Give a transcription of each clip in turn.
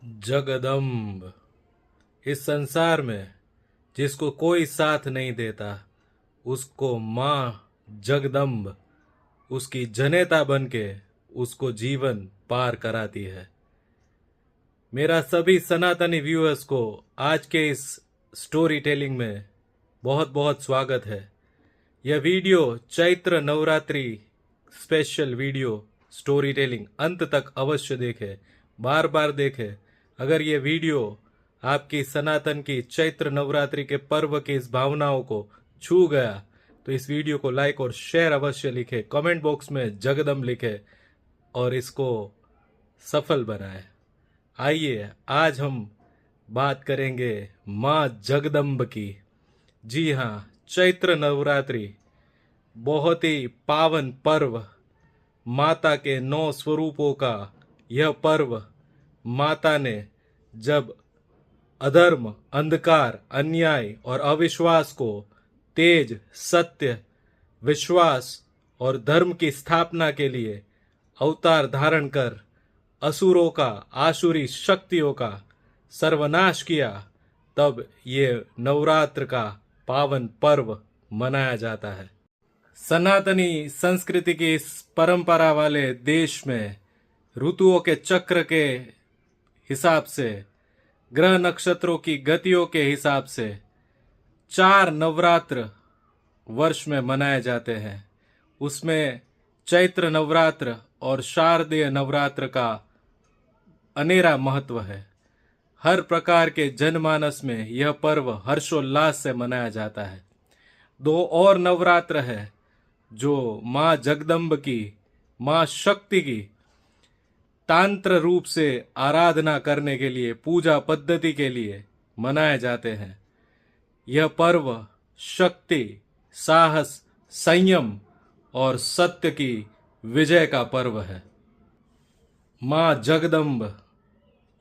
जगदम्ब। इस संसार में जिसको कोई साथ नहीं देता उसको माँ जगदम्ब उसकी जनेता बनके उसको जीवन पार कराती है। मेरा सभी सनातनी व्यूअर्स को आज के इस स्टोरी टेलिंग में बहुत बहुत स्वागत है। यह video Chaitra Navratri special video story telling अंत तक अवश्य देखें, बार बार देखें। अगर ये वीडियो आपकी सनातन की चैत्र नवरात्रि के पर्व की इस भावनाओं को छू गया तो इस वीडियो को लाइक और शेयर अवश्य लिखें, कमेंट बॉक्स में जगदम्ब लिखें और इसको सफल बनाएं। आइए आज हम बात करेंगे माँ जगदम्ब की। जी हाँ, चैत्र नवरात्रि बहुत ही पावन पर्व, माता के 9 स्वरूपों का यह पर्व। माता ने जब अधर्म, अंधकार, अन्याय और अविश्वास को तेज, सत्य, विश्वास और धर्म की स्थापना के लिए अवतार धारण कर असुरों का, आसुरी शक्तियों का सर्वनाश किया, तब ये नवरात्र का पावन पर्व मनाया जाता है। सनातनी संस्कृति की इस परंपरा वाले देश में ऋतुओं के चक्र के हिसाब से, ग्रह नक्षत्रों की गतियों के हिसाब से 4 नवरात्र वर्ष में मनाए जाते हैं। उसमें चैत्र नवरात्र और शारदीय नवरात्र का अनेरा महत्व है। हर प्रकार के जनमानस में यह पर्व हर्षोल्लास से मनाया जाता है। 2 और नवरात्र है जो माँ जगदम्ब की, माँ शक्ति की तांत्र रूप से आराधना करने के लिए, पूजा पद्धति के लिए मनाए जाते हैं। यह पर्व शक्ति, साहस, संयम और सत्य की विजय का पर्व है। माँ जगदम्ब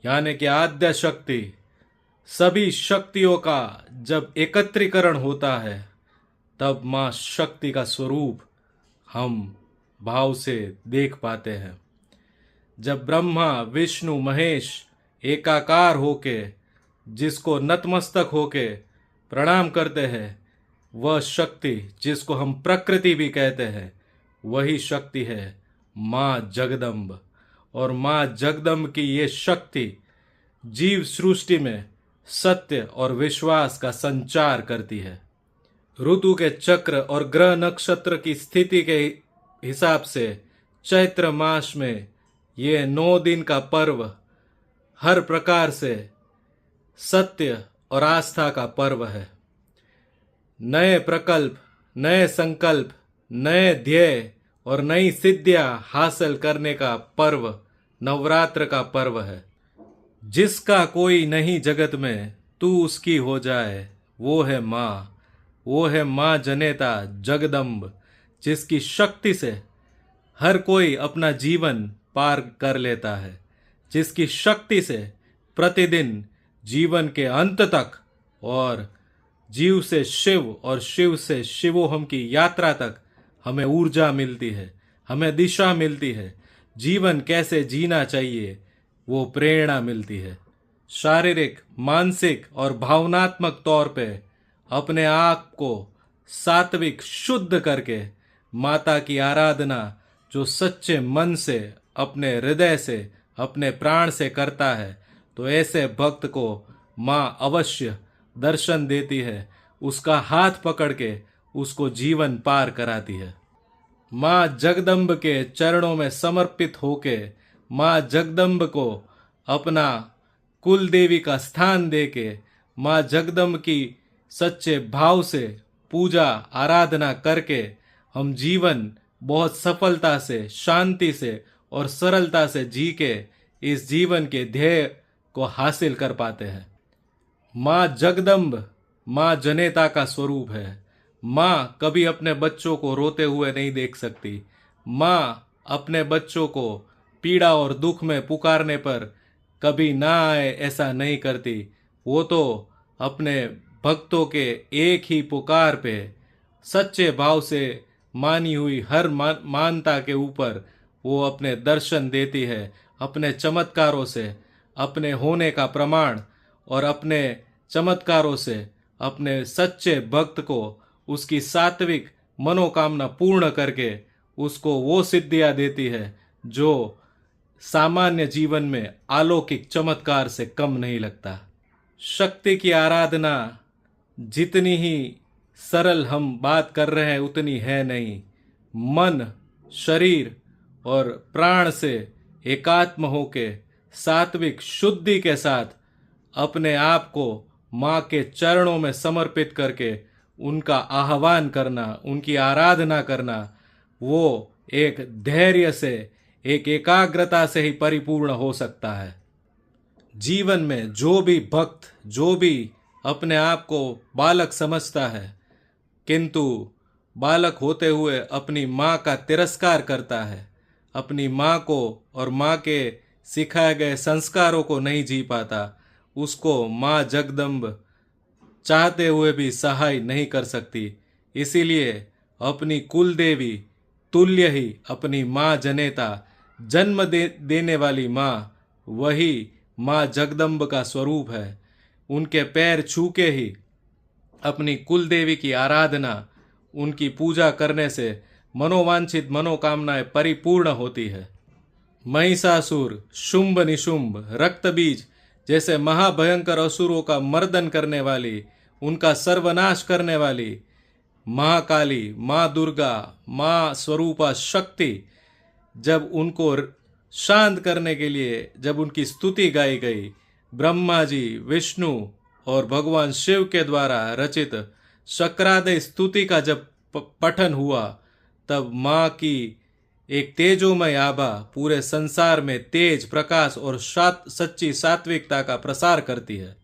यानी कि आद्य शक्ति, सभी शक्तियों का जब एकत्रीकरण होता है तब माँ शक्ति का स्वरूप हम भाव से देख पाते हैं। जब ब्रह्मा, विष्णु, महेश एकाकार होके जिसको नतमस्तक होके प्रणाम करते हैं, वह शक्ति जिसको हम प्रकृति भी कहते हैं, वही शक्ति है माँ जगदम्ब। और माँ जगदम्ब की ये शक्ति जीव सृष्टि में सत्य और विश्वास का संचार करती है। ऋतु के चक्र और ग्रह नक्षत्र की स्थिति के हिसाब से चैत्र मास में ये 9 दिन का पर्व हर प्रकार से सत्य और आस्था का पर्व है। नए प्रकल्प, नए संकल्प, नए ध्येय और नई सिद्धियां हासिल करने का पर्व नवरात्र का पर्व है। जिसका कोई नहीं जगत में तू उसकी हो जाए, वो है माँ, वो है माँ जनेता जगदम्ब, जिसकी शक्ति से हर कोई अपना जीवन पार कर लेता है, जिसकी शक्ति से प्रतिदिन जीवन के अंत तक और जीव से शिव और शिव से शिवोहम की यात्रा तक हमें ऊर्जा मिलती है, हमें दिशा मिलती है, जीवन कैसे जीना चाहिए वो प्रेरणा मिलती है। शारीरिक, मानसिक और भावनात्मक तौर पे अपने आप को सात्विक शुद्ध करके माता की आराधना जो सच्चे मन से, अपने हृदय से, अपने प्राण से करता है, तो ऐसे भक्त को माँ अवश्य दर्शन देती है, उसका हाथ पकड़ के उसको जीवन पार कराती है। माँ जगदम्ब के चरणों में समर्पित होके माँ जगदम्ब को अपना कुल देवी का स्थान देके माँ जगदम्ब की सच्चे भाव से पूजा आराधना करके हम जीवन बहुत सफलता से, शांति से और सरलता से जी के इस जीवन के ध्येय को हासिल कर पाते हैं। माँ जगदम्ब माँ जनेता का स्वरूप है। माँ कभी अपने बच्चों को रोते हुए नहीं देख सकती। माँ अपने बच्चों को पीड़ा और दुख में पुकारने पर कभी ना आए ऐसा नहीं करती। वो तो अपने भक्तों के एक ही पुकार पे सच्चे भाव से मानी हुई हर मानता के ऊपर वो अपने दर्शन देती है, अपने चमत्कारों से अपने होने का प्रमाण और अपने चमत्कारों से अपने सच्चे भक्त को उसकी सात्विक मनोकामना पूर्ण करके उसको वो सिद्धियां देती है जो सामान्य जीवन में अलौकिक चमत्कार से कम नहीं लगता। शक्ति की आराधना जितनी ही सरल हम बात कर रहे हैं उतनी है नहीं। मन, शरीर और प्राण से एकात्म होके सात्विक शुद्धि के साथ अपने आप को माँ के चरणों में समर्पित करके उनका आह्वान करना, उनकी आराधना करना, वो एक धैर्य से, एक एकाग्रता से ही परिपूर्ण हो सकता है। जीवन में जो भी भक्त, जो भी अपने आप को बालक समझता है किंतु बालक होते हुए अपनी माँ का तिरस्कार करता है, अपनी माँ को और माँ के सिखाए गए संस्कारों को नहीं जी पाता, उसको माँ जगदम्ब चाहते हुए भी सहाय नहीं कर सकती। इसीलिए अपनी कुल देवी तुल्य ही अपनी माँ जनेता, जन्म देने वाली माँ, वही माँ जगदम्ब का स्वरूप है। उनके पैर छू के ही अपनी कुल देवी की आराधना, उनकी पूजा करने से मनोवांछित मनोकामनाएं परिपूर्ण होती है। महिषासुर, शुंभ निशुंभ, रक्तबीज जैसे महाभयंकर असुरों का मर्दन करने वाली, उनका सर्वनाश करने वाली महाकाली, माँ दुर्गा, माँ स्वरूपा शक्ति, जब उनको शांत करने के लिए जब उनकी स्तुति गाई गई, ब्रह्मा जी, विष्णु और भगवान शिव के द्वारा रचित शक्रादय स्तुति का जब पठन हुआ, तब माँ की एक तेजोमय आभा पूरे संसार में तेज, प्रकाश और सच्ची सात्विकता का प्रसार करती है।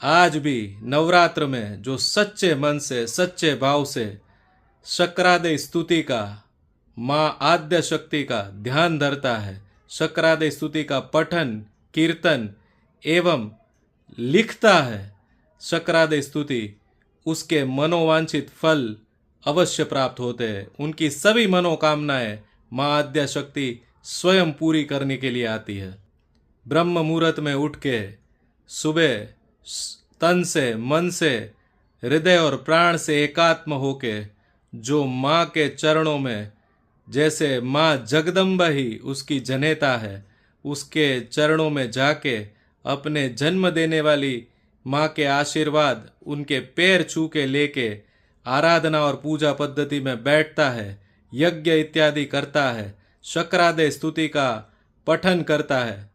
आज भी नवरात्र में जो सच्चे मन से, सच्चे भाव से शक्रादय स्तुति का, माँ आद्य शक्ति का ध्यान धरता है, शक्रादय स्तुति का पठन, कीर्तन एवं लिखता है शक्रादय स्तुति, उसके मनोवांछित फल अवश्य प्राप्त होते हैं। उनकी सभी मनोकामनाएं माँ आद्य शक्ति स्वयं पूरी करने के लिए आती है। ब्रह्म मुहूर्त में उठ के सुबह तन से, मन से, हृदय और प्राण से एकात्म होके जो माँ के चरणों में, जैसे माँ जगदम्बा ही उसकी जनेता है, उसके चरणों में जाके अपने जन्म देने वाली माँ के आशीर्वाद उनके पैर छू के लेके आराधना और पूजा पद्धति में बैठता है, यज्ञ इत्यादि करता है, शक्रादय स्तुति का पठन करता है,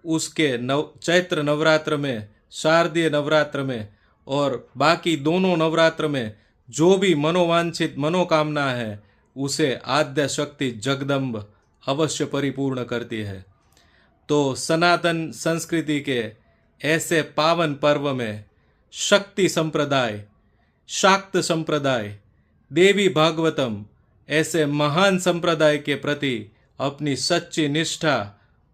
उसके चैत्र नवरात्र में, शारदीय नवरात्र में और बाकी दोनों नवरात्र में जो भी मनोवांछित मनोकामना है उसे आद्य शक्ति जगदम्ब अवश्य परिपूर्ण करती है। तो सनातन संस्कृति के ऐसे पावन पर्व में शक्ति संप्रदाय, शाक्त संप्रदाय, देवी भागवतम ऐसे महान संप्रदाय के प्रति अपनी सच्ची निष्ठा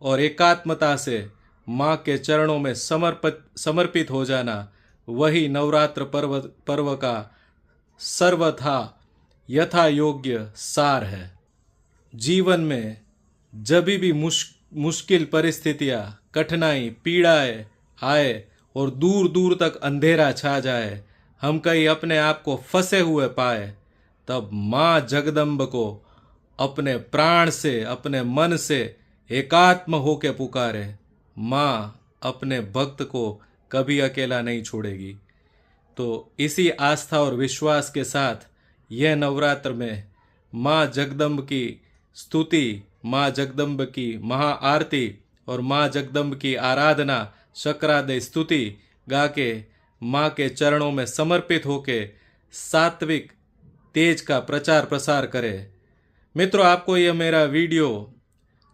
और एकात्मता से माँ के चरणों में समर्पित हो जाना, वही नवरात्र पर्व का सर्वथा यथा योग्य सार है। जीवन में जब भी मुश्किल परिस्थितियाँ, कठिनाई, पीड़ाएं आए और दूर दूर तक अंधेरा छा जाए, हम कहीं अपने आप को फंसे हुए पाए, तब माँ जगदम्ब को अपने प्राण से, अपने मन से एकात्म होके पुकारे। माँ अपने भक्त को कभी अकेला नहीं छोड़ेगी। तो इसी आस्था और विश्वास के साथ यह नवरात्र में माँ जगदम्ब की स्तुति, माँ जगदम्ब की महाआरती और माँ जगदम्ब की आराधना, शक्रादय स्तुति गा के माँ के चरणों में समर्पित होके सात्विक तेज का प्रचार प्रसार करें। मित्रों, आपको यह मेरा वीडियो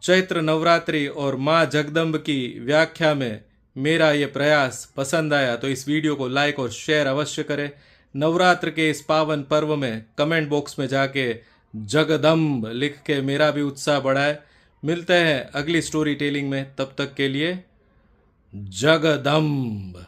चैत्र नवरात्रि और माँ जगदम्ब की व्याख्या में मेरा ये प्रयास पसंद आया तो इस वीडियो को लाइक और शेयर अवश्य करें। नवरात्र के इस पावन पर्व में कमेंट बॉक्स में जाके जगदम्ब लिख के मेरा भी उत्साह बढ़ाए। मिलते हैं अगली स्टोरी टेलिंग में, तब तक के लिए जगदम्ब।